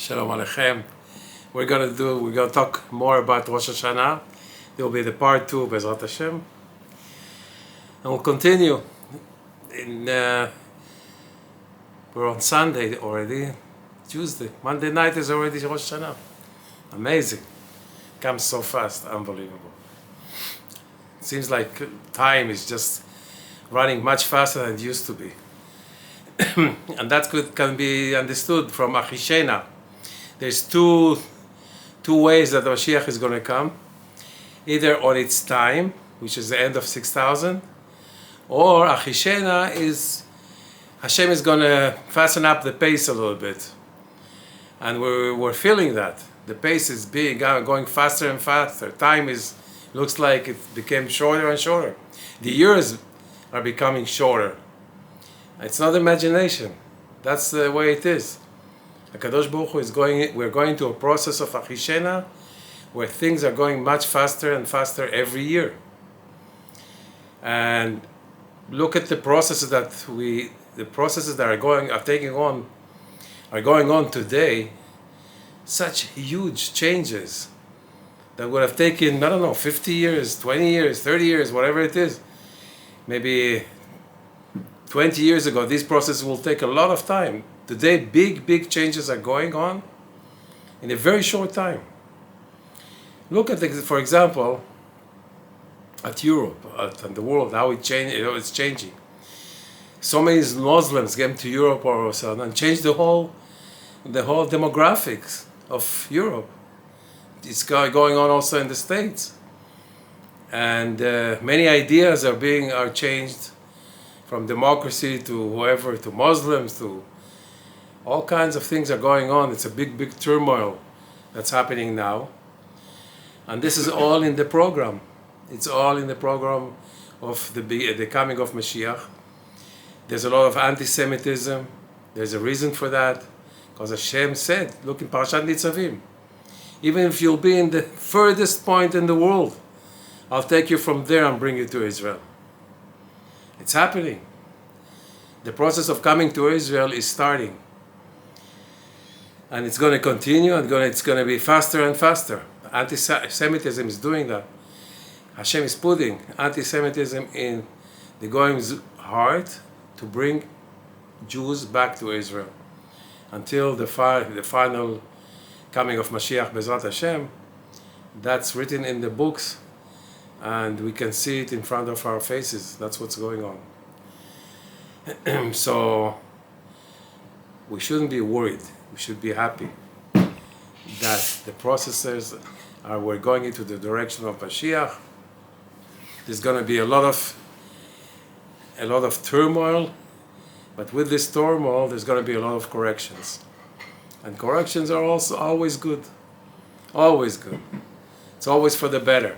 Shalom Aleichem. We're gonna talk more about Rosh Hashanah. There will be the part 2 Bezrat Hashem. And we'll continue. We're on Sunday already, Tuesday. Monday night is already Rosh Hashanah. Amazing. Comes so fast, unbelievable. It seems like time is just running much faster than it used to be. And that can be understood from Achishena. There's two ways that Mashiach is going to come. Either on its time, which is the end of 6,000, or Achishena is Hashem is going to fasten up the pace a little bit. And we're feeling that. The pace is going faster and faster. Time looks like it became shorter and shorter. The years are becoming shorter. It's not imagination. That's the way it is. HaKadosh Baruch Hu we're going to a process of Achishena where things are going much faster and faster every year. And look at the processes that are going on today. Such huge changes that would have taken, 50 years, 20 years, 30 years, whatever it is. Maybe 20 years ago, these processes will take a lot of time. Today, big changes are going on in a very short time. Look at, for example, at Europe, and the world, how it's changing. So many Muslims came to Europe all of a sudden and changed the whole demographics of Europe. It's going on also in the States. And many ideas are changed, from democracy to whoever, to Muslims, to all kinds of things are going on. It's a big turmoil that's happening now. And this is all in the program. It's all in the program of the coming of Mashiach. There's a lot of anti-Semitism. There's a reason for that. Because Hashem said, look in Parashat Nitzavim, even if you'll be in the furthest point in the world, I'll take you from there and bring you to Israel. It's happening. The process of coming to Israel is starting. And it's going to continue, and it's going to be faster and faster. Anti-Semitism is doing that. Hashem is putting anti-Semitism in the goyim's heart to bring Jews back to Israel. Until the final coming of Mashiach Bezrat Hashem, that's written in the books, and we can see it in front of our faces. That's what's going on. So we shouldn't be worried. We should be happy that the processes we're going into the direction of Mashiach. There's going to be a lot of turmoil, but with this turmoil, there's going to be a lot of corrections, and corrections are also always good. Always good. It's always for the better.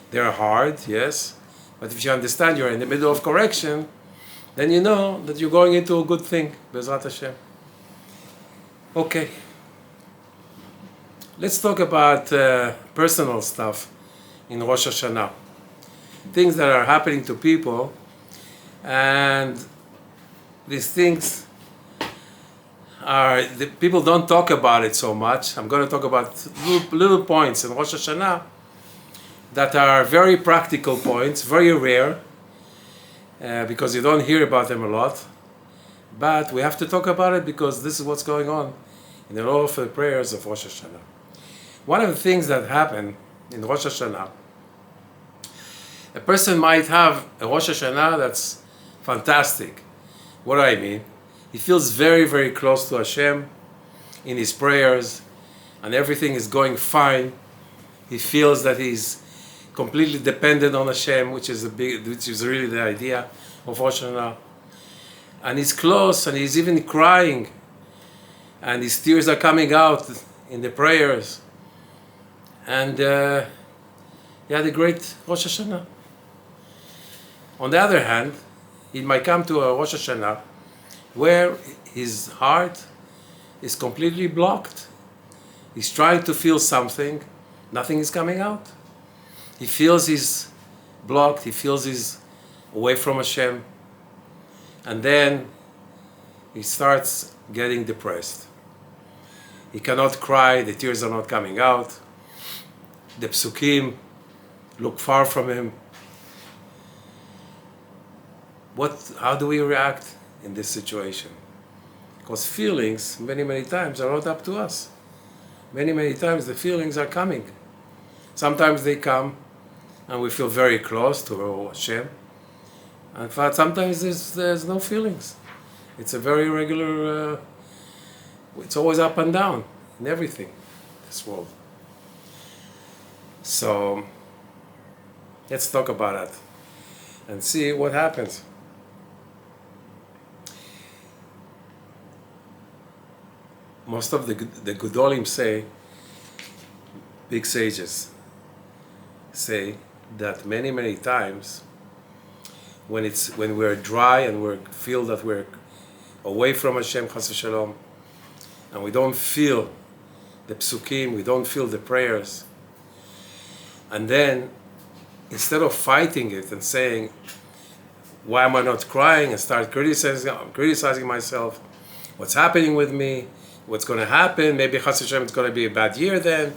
They're hard, yes, but if you understand you're in the middle of correction, then you know that you're going into a good thing, Bezrat Hashem. Okay. Let's talk about personal stuff in Rosh Hashanah. Things that are happening to people, and these things people don't talk about it so much. I'm going to talk about little points in Rosh Hashanah that are very practical points, very rare, because you don't hear about them a lot. But we have to talk about it because this is what's going on in all of the prayers of Rosh Hashanah. One of the things that happen in Rosh Hashanah, a person might have a Rosh Hashanah that's fantastic. What do I mean? He feels very close to Hashem in his prayers, and everything is going fine. He feels that he's completely dependent on Hashem, which is really the idea of Rosh Hashanah. And he's close, and he's even crying, and his tears are coming out in the prayers. And he had a great Rosh Hashanah. On the other hand, he might come to a Rosh Hashanah where his heart is completely blocked. He's trying to feel something, nothing is coming out. He feels he's blocked, he feels he's away from Hashem, and then he starts getting depressed. He cannot cry, the tears are not coming out. The psukim look far from him. How do we react in this situation? Because feelings, many times, are not up to us. Many times the feelings are coming. Sometimes they come and we feel very close to Hashem. And sometimes there's no feelings. It's a very regular, it's always up and down in everything, this world. So, let's talk about that and see what happens. Most of the Gedolim say, big sages say that many times when we're dry and we feel that we're away from Hashem, Chas v'Shalom, and we don't feel the psukim, we don't feel the prayers, and then instead of fighting it and saying, why am I not crying, and start criticizing myself, what's happening with me, what's going to happen, maybe Chas v'Shalom it's going to be a bad year then,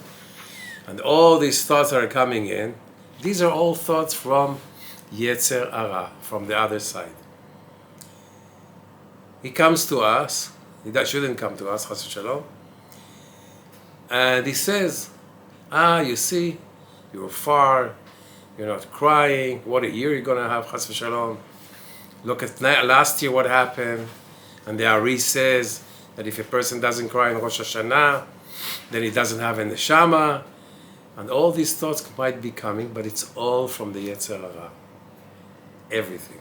and all these thoughts are coming in. These are all thoughts from Yetzer Hara, from the other side. He comes to us, he shouldn't come to us, Chas v'Shalom, and he says, you see, you're far, you're not crying, what a year you're going to have, Chas v'Shalom. Look at last year what happened, and the Ari says that if a person doesn't cry in Rosh Hashanah, then he doesn't have a neshama, and all these thoughts might be coming, but it's all from the Yetzer Hara. Everything.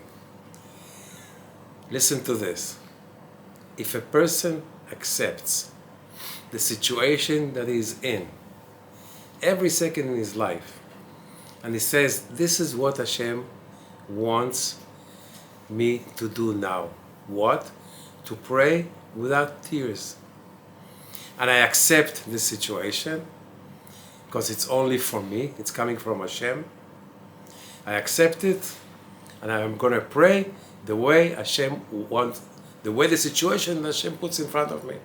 Listen to this. If a person accepts the situation that he's in, every second in his life, and he says, this is what Hashem wants me to do now. What? To pray without tears. And I accept this situation because it's only for me, it's coming from Hashem. I accept it, and I'm going to pray the way Hashem wants, the way the situation Hashem puts in front of me.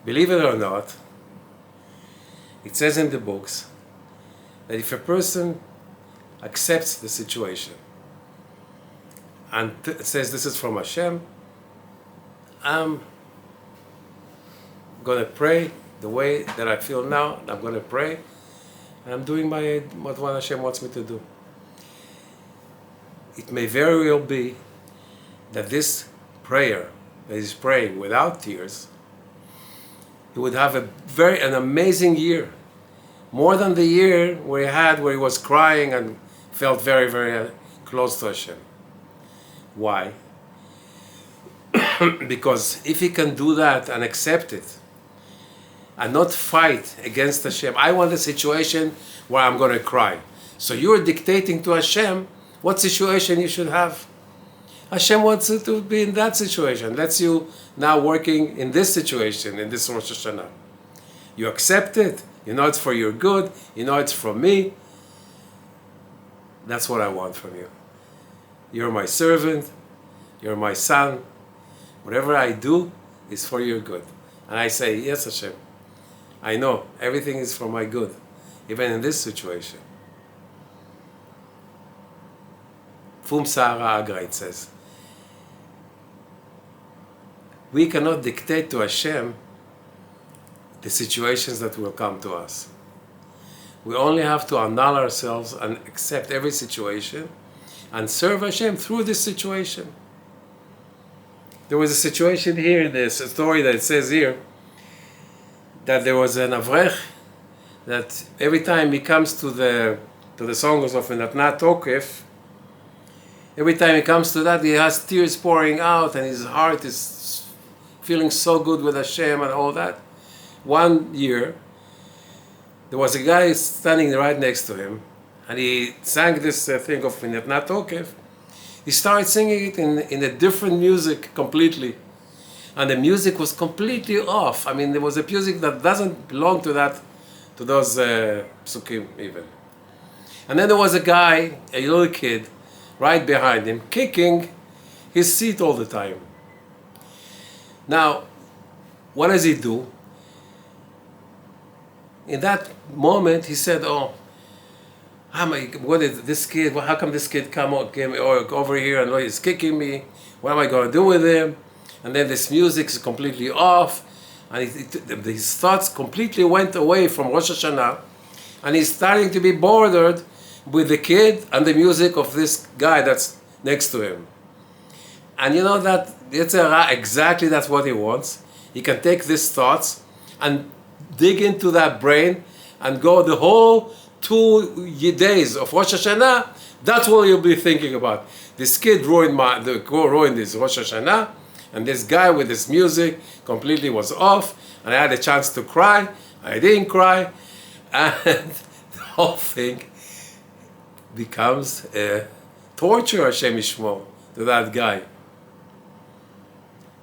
Believe it or not, it says in the books that if a person accepts the situation and says this is from Hashem, I'm going to pray the way that I feel now, I'm going to pray, and I'm doing what Hashem wants me to do. It may very well be that this prayer that he's praying without tears, he would have an amazing year, more than the year where he was crying and felt very close to Hashem. Why? Because if he can do that and accept it and not fight against Hashem, I want a situation where I'm going to cry. So you're dictating to Hashem what situation you should have. Hashem wants you to be in that situation. That's you now working in this situation, in this Rosh Hashanah. You accept it. You know it's for your good. You know it's from me. That's what I want from you. You're my servant. You're my son. Whatever I do is for your good. And I say, yes, Hashem. I know everything is for my good, even in this situation. Fum Sahara Agra, it says. We cannot dictate to Hashem the situations that will come to us. We only have to annul ourselves and accept every situation and serve Hashem through this situation. There was a situation here, there's a story that it says here, that there was an Avrech that every time he comes to the songs of Natna Tokef, every time he comes to that, he has tears pouring out and his heart is feeling so good with Hashem and all that. One year, there was a guy standing right next to him, and he sang this thing of Natna Tokef. He started singing it in a different music completely. And the music was completely off. I mean, there was a music that doesn't belong to those psukim even. And then there was a guy, a little kid, right behind him, kicking his seat all the time. Now, what does he do? In that moment, he said, "Oh, what is this kid? How come this kid came over here and he's kicking me? What am I going to do with him?" And then this music is completely off, and his thoughts completely went away from Rosh Hashanah, and he's starting to be bothered with the kid and the music of this guy that's next to him. And you know that exactly that's what he wants. He can take these thoughts and dig into that brain and go the whole 2 days of Rosh Hashanah. That's what you'll be thinking about. This kid ruined this Rosh Hashanah, and this guy with this music completely was off, and I had a chance to cry. I didn't cry, and the whole thing becomes a torture, Hashem Yishmor, to that guy.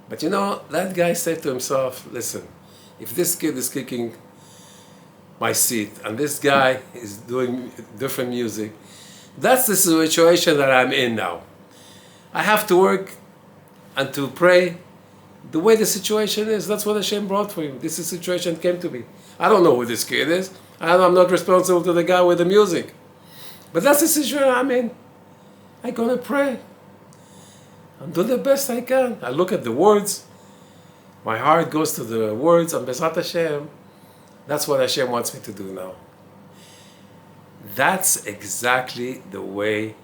But you know, that guy said to himself, listen, if this kid is kicking my seat and this guy is doing different music, that's the situation that I'm in now. I have to work and to pray the way the situation is. That's what Hashem brought for him. This situation came to me. I don't know who this kid is. I'm not responsible to the guy with the music. But that's the situation I'm in. I'm going to pray. I'm doing the best I can. I look at the words. My heart goes to the words, and Bezrat Hashem, that's what Hashem wants me to do now. That's exactly the way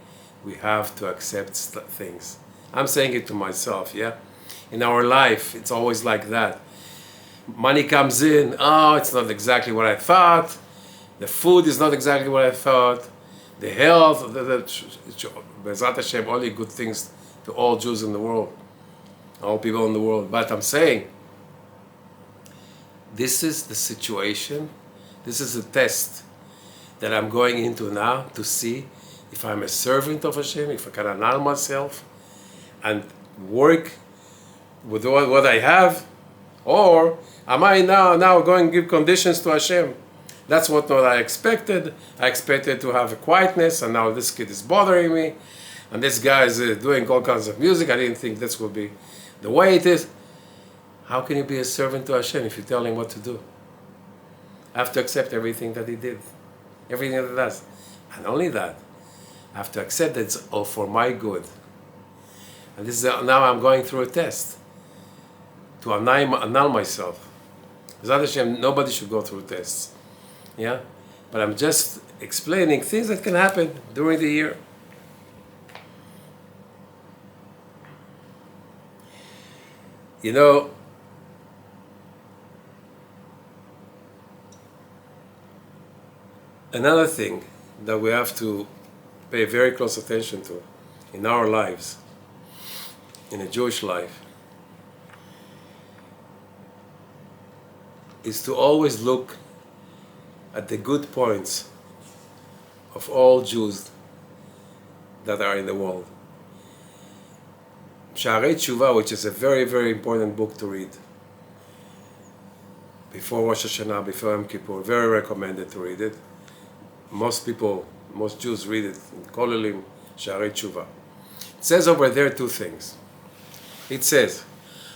we have to accept things. I'm saying it to myself, yeah? In our life, it's always like that. Money comes in, oh, it's not exactly what I thought. The food is not exactly what I thought. The health, Bezrat Hashem, only good things to all Jews in the world, all people in the world. But I'm saying, this is the situation, this is the test that I'm going into now to see if I'm a servant of Hashem, if I can annul myself and work with what I have, or am I now going to give conditions to Hashem? That's what I expected. I expected to have a quietness, and now this kid is bothering me, and this guy is doing all kinds of music. I didn't think this would be the way it is. How can you be a servant to Hashem if you tell him what to do? I have to accept everything that he did, everything that he does. And only that, I have to accept that it's all for my good. And this is now I'm going through a test to annul myself. Bezrat Hashem, nobody should go through tests. Yeah? But I'm just explaining things that can happen during the year. You know, another thing that we have to pay very close attention to in our lives, in a Jewish life, is to always look at the good points of all Jews that are in the world. Sha'arei Tshuva, which is a very, very important book to read before Rosh Hashanah, before Yom Kippur, very recommended to read it. Most Jews read it in Kolelim, Sha'arei Tshuva. It says over there two things. It says,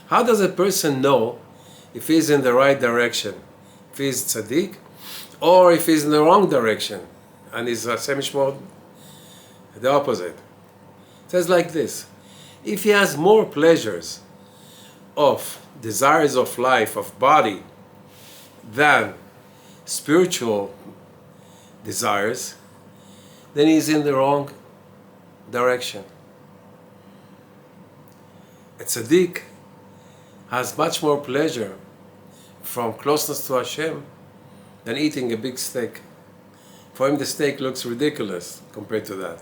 how does a person know if he's in the right direction, if he's tzaddik, or if he's in the wrong direction, and he's Hashem Yishmor, the opposite? It says like this: if he has more pleasures of desires of life, of body, than spiritual desires, then he's in the wrong direction. A tzaddik has much more pleasure from closeness to Hashem than eating a big steak. For him, the steak looks ridiculous compared to that.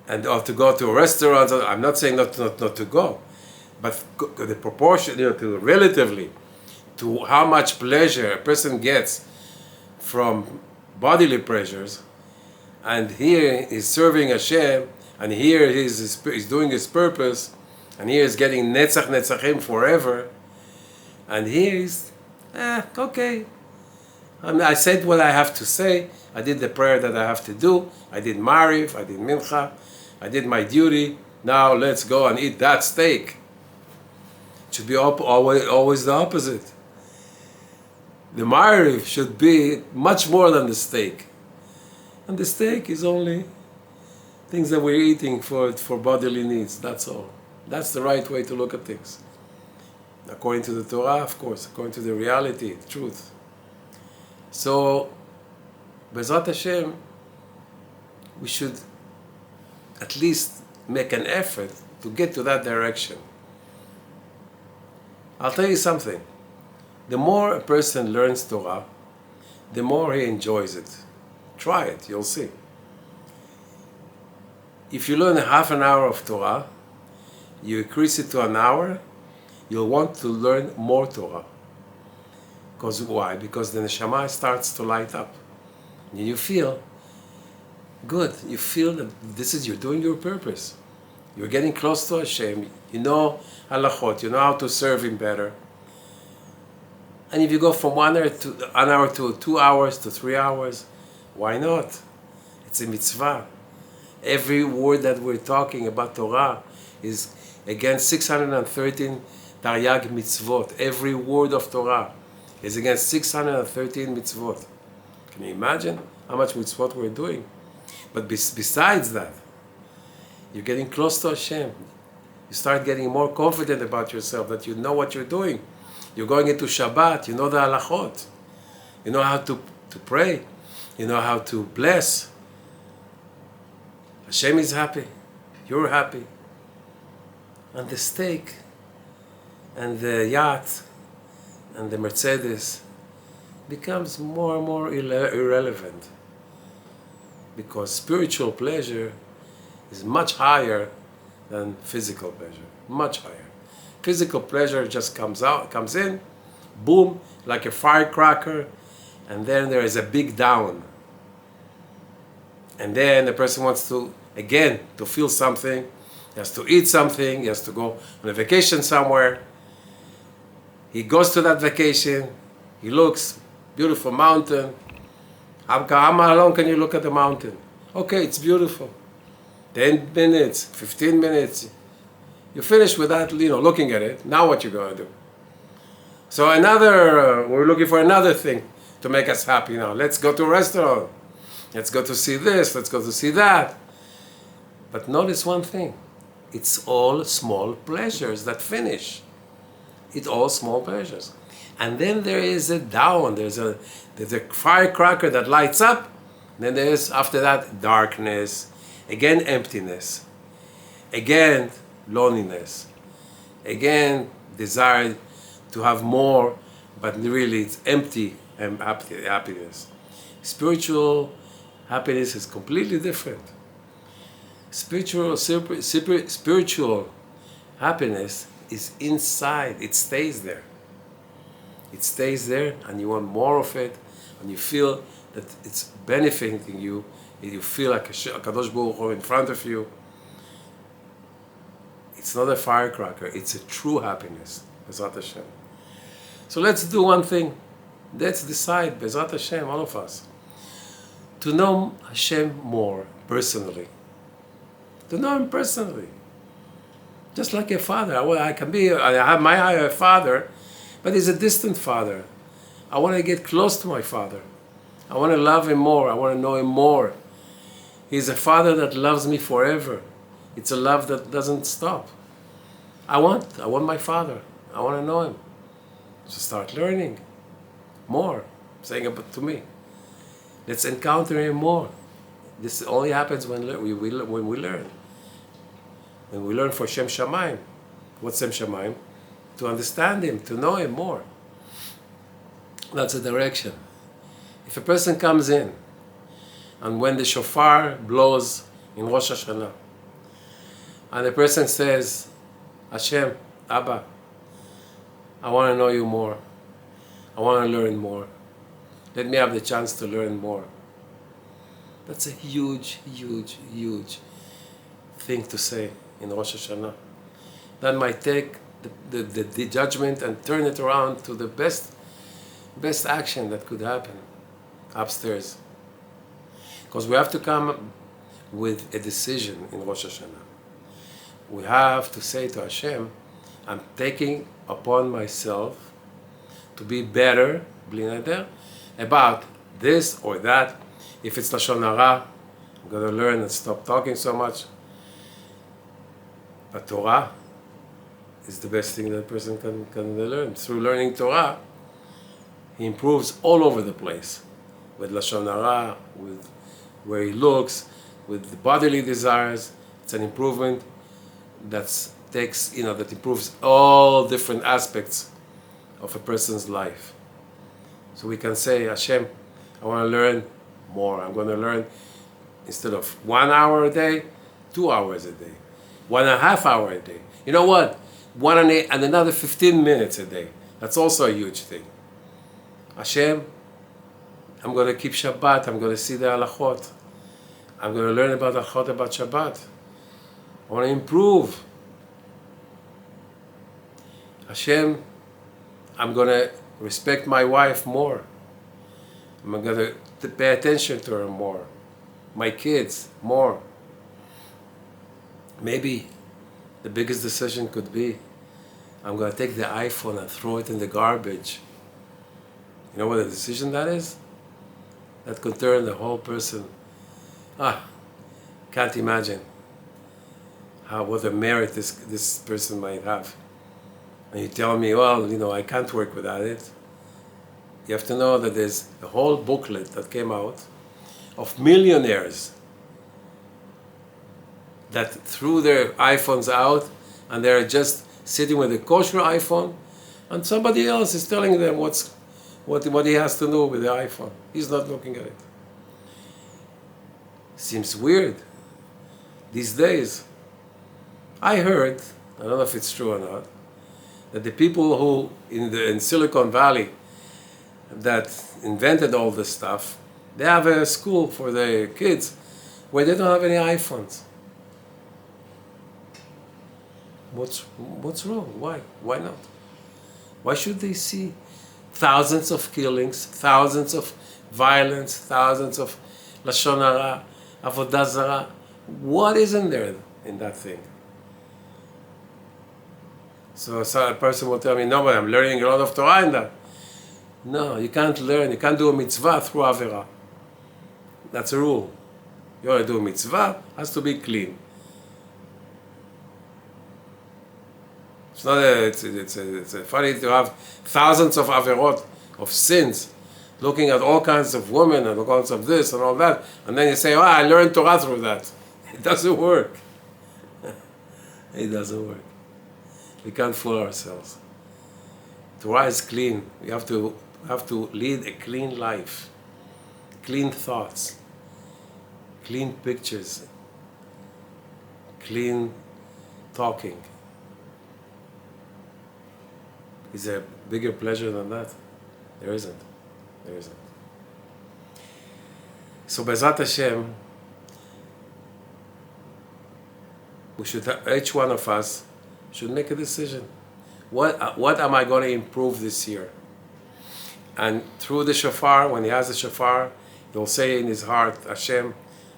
And or to go to a restaurant, I'm not saying not to go, but the proportion, to relatively to how much pleasure a person gets from bodily pleasures, and here he's serving Hashem, and here he's doing his purpose, and here he's getting netzach netzachim forever, and here he's, okay. I said what I have to say, I did the prayer that I have to do, I did Mariv, I did Mincha, I did my duty, now let's go and eat that steak. should be always the opposite. The Ma'ariv should be much more than the steak. And the steak is only things that we're eating for bodily needs, that's all. That's the right way to look at things. According to the Torah, of course, according to the reality, the truth. So, B'ezrat Hashem, we should at least make an effort to get to that direction. I'll tell you something. The more a person learns Torah, the more he enjoys it. Try it, you'll see. If you learn a half an hour of Torah, you increase it to an hour, you'll want to learn more Torah. Because why? Because the neshama starts to light up. And you feel good. You feel that you're doing your purpose. You're getting close to Hashem. You know halachot. You know how to serve Him better. And if you go from an hour to 2 hours to 3 hours, why not? It's a mitzvah. Every word that we're talking about Torah is against 613 Taryag mitzvot. Every word of Torah is against 613 mitzvot. Can you imagine how much mitzvot we're doing? But besides that, you're getting close to Hashem. You start getting more confident about yourself, that you know what you're doing. You're going into Shabbat, you know the halachot. You know how to pray. You know how to bless. Hashem is happy. You're happy. And the steak and the yacht and the Mercedes becomes more and more irrelevant, because spiritual pleasure is much higher than physical pleasure, much higher. Physical pleasure just comes in, boom, like a firecracker, and then there is a big down. And then the person wants to, again, to feel something, he has to eat something, he has to go on a vacation somewhere. He goes to that vacation, he looks, beautiful mountain. How long can you look at the mountain? Okay, it's beautiful. 10 minutes, 15 minutes. You finish with that, looking at it. Now what you going to do? So we're looking for another thing to make us happy now. Let's go to a restaurant. Let's go to see this, let's go to see that. But notice one thing. It's all small pleasures that finish. It's all small pleasures. And then there is a down, there's a firecracker that lights up. Then there's, after that, darkness, again emptiness, again loneliness, again desire to have more, but really it's empty and happiness. Spiritual happiness is completely different. Spiritual happiness is inside, it stays there. It stays there, and you want more of it, and you feel that it's benefiting you, and you feel like a Kadosh Baruch Hu in front of you. It's not a firecracker, it's a true happiness, B'ezrat Hashem. So let's do one thing. Let's decide, B'ezrat Hashem, all of us, to know Hashem more personally. To know Him personally. Just like a father. I have my father, but he's a distant father. I want to get close to my father. I want to love him more. I want to know him more. He's a father that loves me forever. It's a love that doesn't stop. I want my father. I want to know him. So start learning more. Saying about to me. Let's encounter him more. This only happens when we learn. When we learn for Shem Shamayim. What's Shem Shamayim? To understand him, to know him more. That's a direction. If a person comes in, and when the shofar blows in Rosh Hashanah, and the person says, Hashem, Abba, I want to know you more. I want to learn more. Let me have the chance to learn more. That's a huge, huge, huge thing to say in Rosh Hashanah. That might take the judgment and turn it around to the best action that could happen upstairs. Because we have to come with a decision in Rosh Hashanah. We have to say to Hashem, I'm taking upon myself to be better, bli neder, about this or that. If it's Lashon Hara, I'm going to learn and stop talking so much. But Torah is the best thing that a person can learn. Through learning Torah, he improves all over the place. With Lashon Hara, with where he looks, with the bodily desires. It's an improvement that improves all different aspects of a person's life. So we can say, Hashem, I want to learn more. I'm going to learn, instead of 1 hour a day, 2 hours a day, 1.5 hours a day. You know what? 1 and another 15 minutes a day. That's also a huge thing. Hashem, I'm going to keep Shabbat. I'm going to see the halachot. I'm going to learn about halachot about Shabbat. I want to improve. Hashem, I'm going to respect my wife more. I'm going to pay attention to her more. My kids more. Maybe the biggest decision could be, I'm going to take the iPhone and throw it in the garbage. You know what a decision that is? That could turn the whole person. Can't imagine what a merit this person might have. And you tell me, well, I can't work without it. You have to know that there's a whole booklet that came out of millionaires that threw their iPhones out and they're just sitting with a kosher iPhone, and somebody else is telling them what he has to do with the iPhone. He's not looking at it. Seems weird. These days, I heard, I don't know if it's true or not, that the people who in Silicon Valley that invented all this stuff, they have a school for their kids where they don't have any iPhones. What's wrong? Why? Why not? Why should they see thousands of killings, thousands of violence, thousands of Lashon Hara, Avodah Zarah? What isn't there in that thing? So a person will tell me, no, but I'm learning a lot of Torah in that. No, you can't learn. You can't do a mitzvah through Avera. That's a rule. You want to do a mitzvah, has to be clean. It's not it's funny to have thousands of averot, of sins, looking at all kinds of women and all kinds of this and all that, and then you say, I learned Torah through that. It doesn't work. It doesn't work. We can't fool ourselves. Torah is clean. We have to lead a clean life, clean thoughts, clean pictures, clean talking. Is there a bigger pleasure than that? There isn't. There isn't. So Bezrat Hashem, each one of us should make a decision. What am I going to improve this year? And through the shofar, when he has the shofar, he'll say in his heart, Hashem,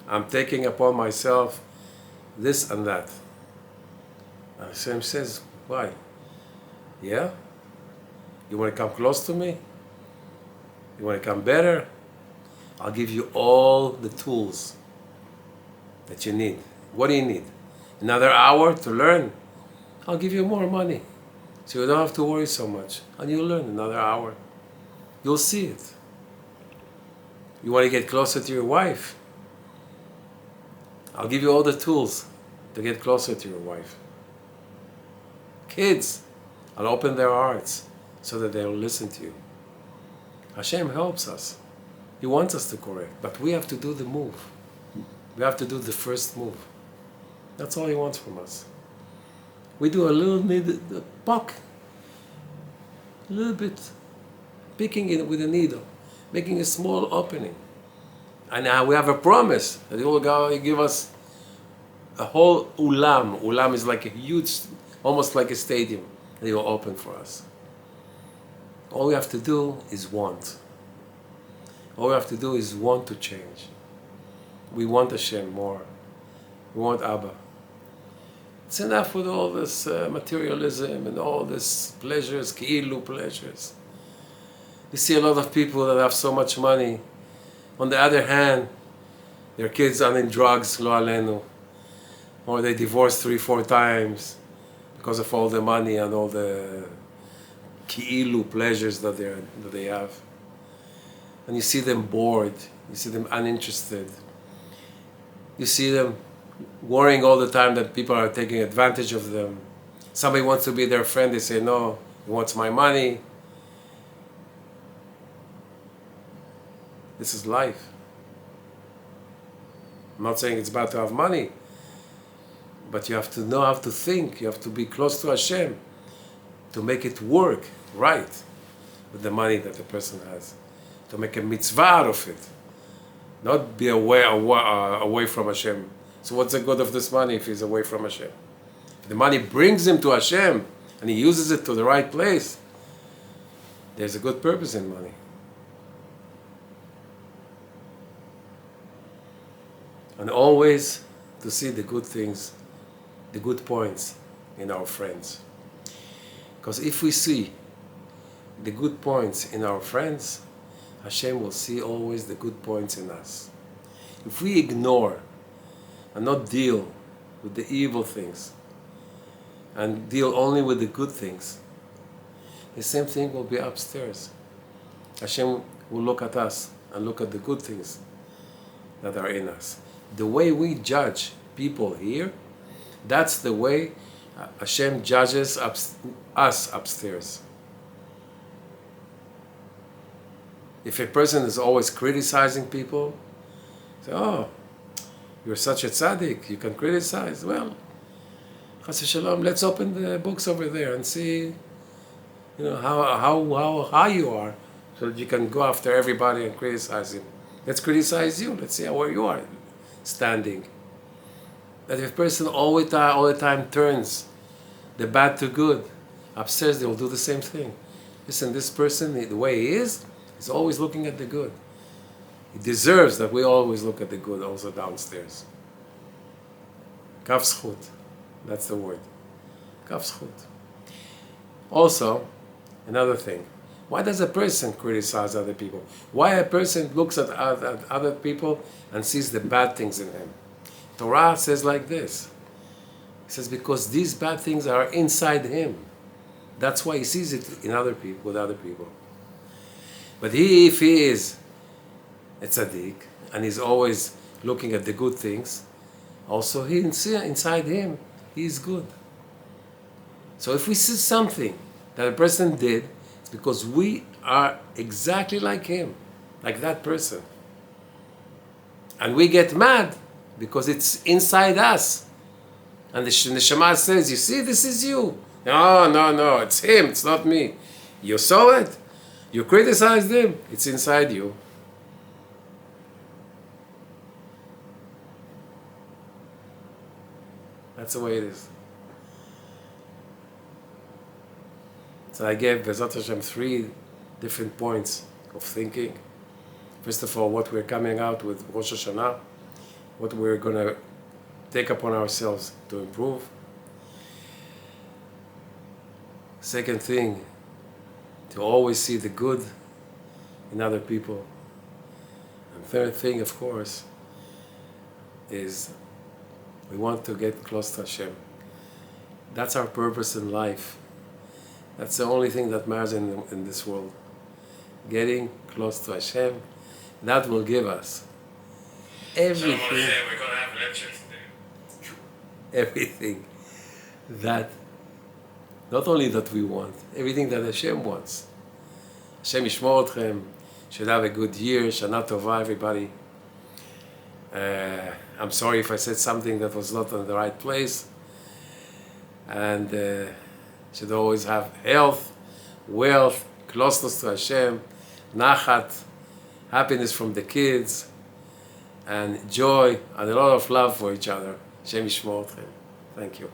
I'm taking upon myself this and that. And Hashem says, why? Yeah? You want to come close to me? You want to come better? I'll give you all the tools that you need. What do you need? Another hour to learn? I'll give you more money. So you don't have to worry so much. And you'll learn another hour. You'll see it. You want to get closer to your wife? I'll give you all the tools to get closer to your wife. Kids, I'll open their hearts so that they'll listen to you. Hashem helps us. He wants us to correct, but we have to do the move. We have to do the first move. That's all he wants from us. We do a little poke, a little bit, picking it with a needle, making a small opening. And now we have a promise that he will give us a whole ulam. Ulam is like a huge, almost like a stadium, that he will open for us. All we have to do is want. All we have to do is want to change. We want Hashem more. We want Abba. It's enough with all this materialism and all this pleasures, ki'ilu pleasures. You see a lot of people that have so much money. On the other hand, their kids are in drugs, lo alenu, or they divorced 3-4 times because of all the money and all the ki'ilu pleasures that they have. And you see them bored, you see them uninterested, you see them worrying all the time that people are taking advantage of them. Somebody wants to be their friend, they say, no, he wants my money. This is life. I'm not saying it's bad to have money, but you have to know how to think, you have to be close to Hashem to make it work right with the money that the person has, to make a mitzvah out of it, not be away from Hashem. So what's the good of this money if he's away from Hashem? If the money brings him to Hashem and he uses it to the right place, there's a good purpose in money. And always to see the good things, the good points in our friends. Because if we see the good points in our friends, Hashem will see always the good points in us. If we ignore and not deal with the evil things and deal only with the good things, the same thing will be upstairs. Hashem will look at us and look at the good things that are in us. The way we judge people here, that's the way Hashem judges us upstairs. If a person is always criticizing people, say, oh, you're such a tzaddik, you can criticize. Well, chas v'shalom, let's open the books over there and see, how high you are, so that you can go after everybody and criticize him. Let's criticize you. Let's see where you are standing. That if a person all the time turns the bad to good, upstairs they will do the same thing. Listen, this person, the way he is, he's always looking at the good. He deserves that we always look at the good also downstairs. Kaf zchut. That's the word. Kaf zchut. Also, another thing. Why does a person criticize other people? Why a person looks at other people and sees the bad things in him? Torah says like this. It says because these bad things are inside him. That's why he sees it in other people, with other people. But if he is a tzaddik and he's always looking at the good things, also inside him, he is good. So if we see something that a person did, it's because we are exactly like him, like that person. And we get mad because it's inside us. And the Neshama says, you see, this is you. No, it's him, it's not me. You saw it, you criticized him, it's inside you. That's the way it is. So I gave B'ezrat Hashem 3 different points of thinking. First of all, what we're coming out with Rosh Hashanah, what we're going to take upon ourselves to improve. Second thing, to always see the good in other people. And third thing, of course, is we want to get close to Hashem. That's our purpose in life. That's the only thing that matters in this world. Getting close to Hashem, that will give us everything. We're going to have lectures today. Everything that, not only that we want, everything that Hashem wants. Hashem yishmor etchem, should have a good year, Shana Tova, everybody. I'm sorry if I said something that was not in the right place. And should always have health, wealth, closeness to Hashem, nachat, happiness from the kids, and joy, and a lot of love for each other. Hashem yishmor etchem. Thank you.